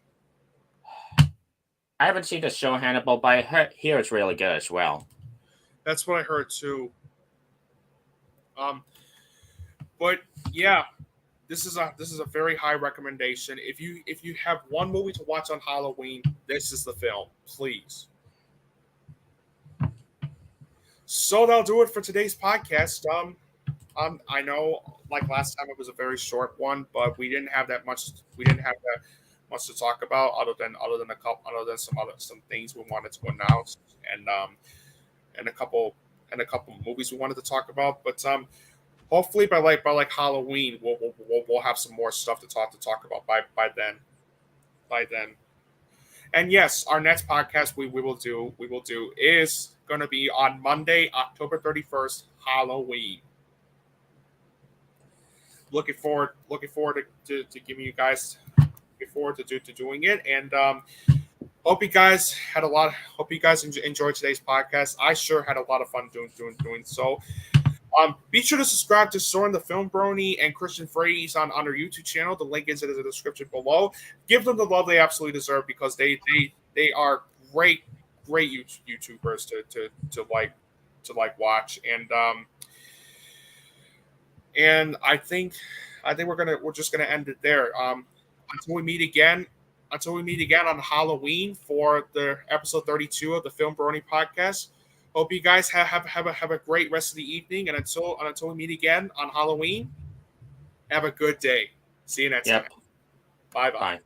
I haven't seen the show Hannibal, but I hear it's really good as well. That's what I heard too. But yeah, this is a very high recommendation. If you have one movie to watch on Halloween, this is the film. Please. So that'll do it for today's podcast. I know, like last time, it was a very short one, but we didn't have that much. We didn't have that much to talk about, other than some things we wanted to announce, and a couple movies we wanted to talk about. But hopefully by Halloween, we'll have some more stuff to talk about by then. And yes, our next podcast we will do is going to be on Monday, October 31st, Halloween. Looking forward to giving you guys. Looking forward to doing it, and hope you guys enjoyed today's podcast. I sure had a lot of fun doing so. Be sure to subscribe to Soren the FilmBrony and Christian Frades on our YouTube channel. The link is in the description below. Give them the love they absolutely deserve, because they are great YouTubers to watch, and I think we're just gonna end it there. Until we meet again on Halloween for the episode 32 of the FilmBrony Podcast. Hope you guys have a great rest of the evening, and until we meet again on Halloween, have a good day. See you next time. Bye. Bye.